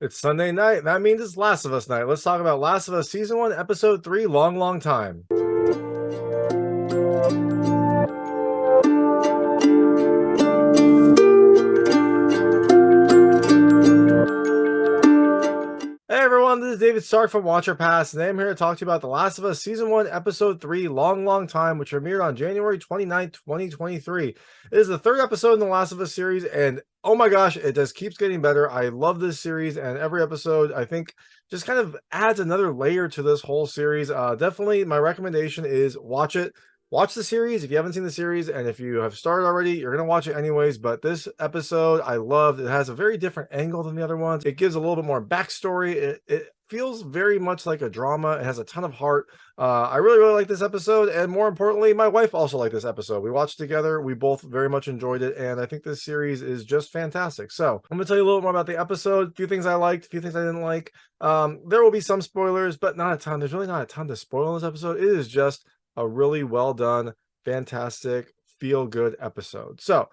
It's Sunday night. That means it's Last of Us night. Let's talk about Last of Us Season 1, Episode 3, Long, Long Time. Hey everyone, this is David Stark from Watcher Pass, and I'm here to talk to you about The Last of Us Season 1, Episode 3, Long, Long Time, which premiered on January 29th, 2023. It is the third episode in The Last of Us series, and oh my gosh, it just keeps getting better. I love this series, and every episode, I think, just kind of adds another layer to this whole series. Definitely, my recommendation is watch it. Watch the series if you haven't seen the series, and if you have started already, you're going to watch it anyways. But this episode I loved. It has a very different angle than the other ones. It gives a little bit more backstory. It feels very much like a drama. It has a ton of heart. I really, really like this episode, and more importantly, my wife also liked this episode. We watched together. We both very much enjoyed it, and I think this series is just fantastic. So I'm going to tell you a little more about the episode, a few things I liked, a few things I didn't like. There will be some spoilers, but not a ton. There's really not a ton to spoil in this episode. It is just a really well done, fantastic, feel good episode. So,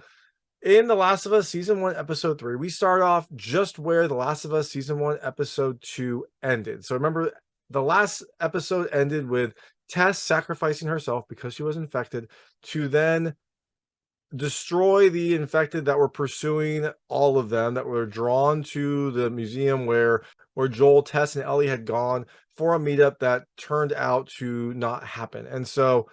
in The Last of Us Season 1, Episode 3, we start off just where The Last of Us Season 1, Episode 2 ended. So, remember, the last episode ended with Tess sacrificing herself because she was infected to then destroy the infected that were pursuing all of them, that were drawn to the museum where Joel, Tess, and Ellie had gone for a meetup that turned out to not happen. And so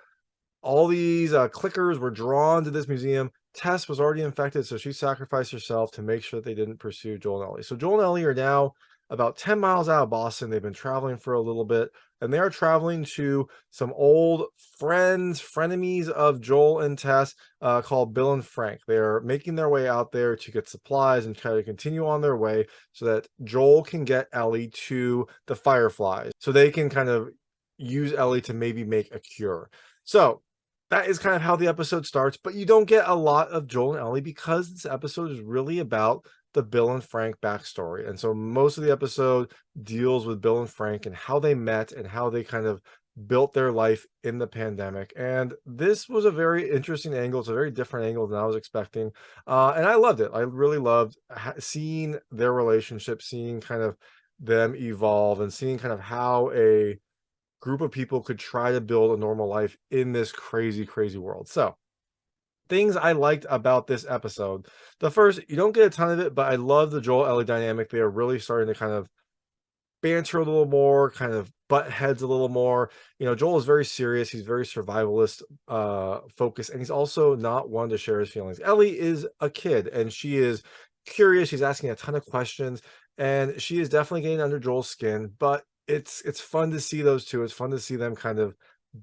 all these clickers were drawn to this museum. Tess was already infected, so she sacrificed herself to make sure that they didn't pursue Joel and Ellie. So Joel and Ellie are now about 10 miles out of Boston. They've been traveling for a little bit, and they are traveling to some old friends, frenemies of Joel and Tess, called Bill and Frank. They are making their way out there to get supplies and try to continue on their way so that Joel can get Ellie to the Fireflies, so they can kind of use Ellie to maybe make a cure. So that is kind of how the episode starts, but you don't get a lot of Joel and Ellie because this episode is really about the Bill and Frank backstory. And so most of the episode deals with Bill and Frank and how they met and how they kind of built their life in the pandemic. And this was a very interesting angle. It's a very different angle than I was expecting. And I loved it. I really loved seeing their relationship, seeing kind of them evolve and seeing kind of how a group of people could try to build a normal life in this crazy, crazy world. So, things I liked about this episode. The first, you don't get a ton of it, but I love the Joel Ellie dynamic. They are really starting to kind of banter a little more, kind of butt heads a little more. You know, Joel is very serious, he's very survivalist focused, and he's also not one to share his feelings. Ellie is a kid and she is curious, she's asking a ton of questions, and she is definitely getting under Joel's skin, but it's fun to see those two. It's fun to see them kind of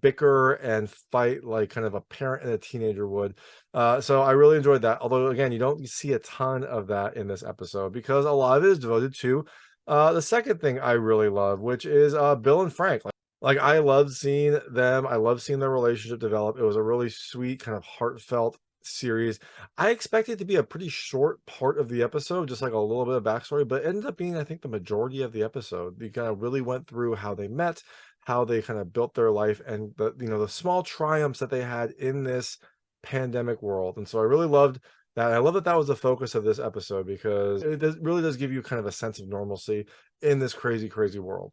bicker and fight like kind of a parent and a teenager would. So I really enjoyed that. Although again, you don't see a ton of that in this episode because a lot of it is devoted to the second thing I really love, which is Bill and Frank. Like I love seeing them. I love seeing their relationship develop. It was a really sweet, kind of heartfelt series. I expected it to be a pretty short part of the episode, just like a little bit of backstory, but it ended up being, I think, the majority of the episode. They kind of really went through how they met, how they kind of built their life, and the small triumphs that they had in this pandemic world. And so I really loved that. I love that that was the focus of this episode because really does give you kind of a sense of normalcy in this crazy, crazy world.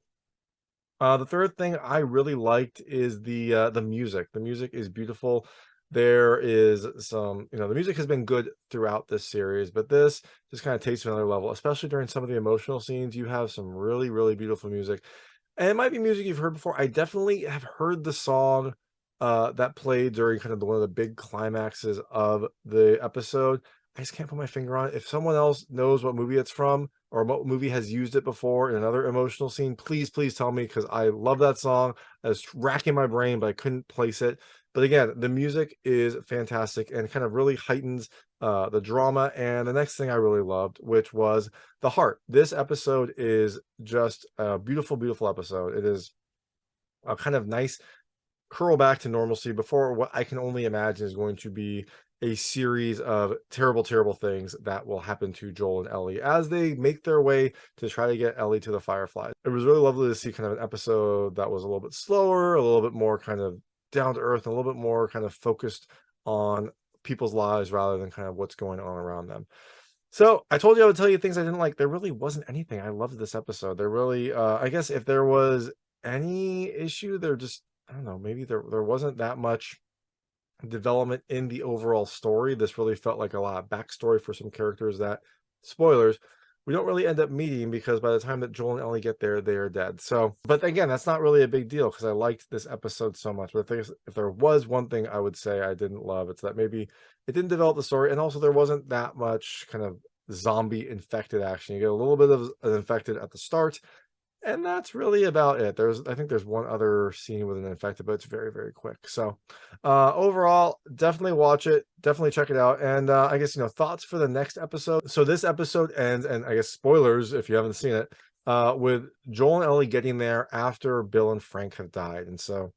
The third thing I really liked is the music. The music is beautiful. There is some, the music has been good throughout this series, but this just kind of takes to another level, especially during some of the emotional scenes. You have some really, really beautiful music. And it might be music you've heard before. I definitely have heard the song that played during kind of one of the big climaxes of the episode. I just can't put my finger on it. If someone else knows what movie it's from or what movie has used it before in another emotional scene, please, please tell me because I love that song. I was racking my brain, but I couldn't place it. But again, the music is fantastic and kind of really heightens the drama. And the next thing I really loved, which was the heart. This episode is just a beautiful, beautiful episode. It is a kind of nice curl back to normalcy before what I can only imagine is going to be a series of terrible, terrible things that will happen to Joel and Ellie as they make their way to try to get Ellie to the Fireflies. It was really lovely to see kind of an episode that was a little bit slower, a little bit more kind of down to earth, and a little bit more kind of focused on people's lives rather than kind of what's going on around them. So I told you I would tell you things I didn't like. There really wasn't anything. I loved this episode. There really, I guess if there was any issue, there just, I don't know, maybe there wasn't that much development in the overall story. This really felt like a lot of backstory for some characters that, spoilers, we don't really end up meeting because by the time that Joel and Ellie get there, they are dead. So, but again, that's not really a big deal because I liked this episode so much. But if there was one thing I would say I didn't love, it's that maybe it didn't develop the story, and also there wasn't that much kind of zombie infected action. You get a little bit of an infected at the start, and that's really about it. I think there's one other scene with an infected, but it's very, very quick. So overall, definitely watch it, definitely check it out. And I guess, thoughts for the next episode. So this episode ends, and I guess spoilers if you haven't seen it, with Joel and Ellie getting there after Bill and Frank have died. And so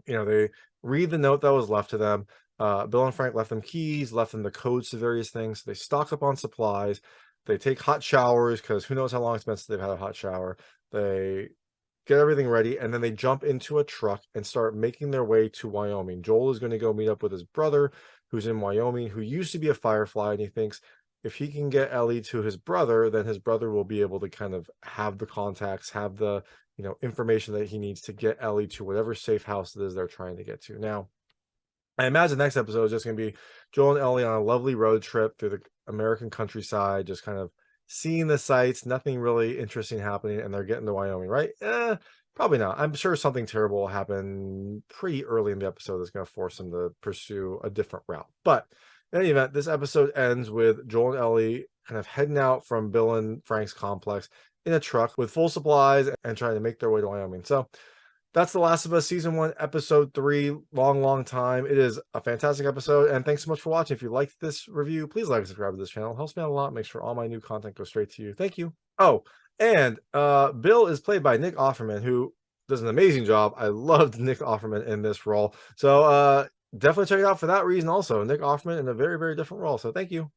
they read the note that was left to them. Bill and Frank left them keys, left them the codes to various things. So they stock up on supplies. They take hot showers because who knows how long it's been since they've had a hot shower. They get everything ready, and then they jump into a truck and start making their way to Wyoming. Joel is going to go meet up with his brother, who's in Wyoming, who used to be a Firefly, and he thinks if he can get Ellie to his brother, then his brother will be able to kind of have the contacts, have the information that he needs to get Ellie to whatever safe house it is they're trying to get to. Now, I imagine the next episode is just going to be Joel and Ellie on a lovely road trip through the American countryside, just kind of seeing the sights, nothing really interesting happening, and they're getting to Wyoming, right? Probably not. I'm sure something terrible will happen pretty early in the episode that's going to force them to pursue a different route. But in any event, this episode ends with Joel and Ellie kind of heading out from Bill and Frank's complex in a truck with full supplies and trying to make their way to Wyoming. So that's The Last of Us Season 1, Episode 3, long time. It is a fantastic episode, and thanks so much for watching. If you liked this review, please like and subscribe to this channel. It helps me out a lot. Make sure all my new content goes straight to you. Thank you. Oh, and Bill is played by Nick Offerman, who does an amazing job. I loved Nick Offerman in this role. So definitely check it out for that reason also. Nick Offerman in a very, very different role. So thank you.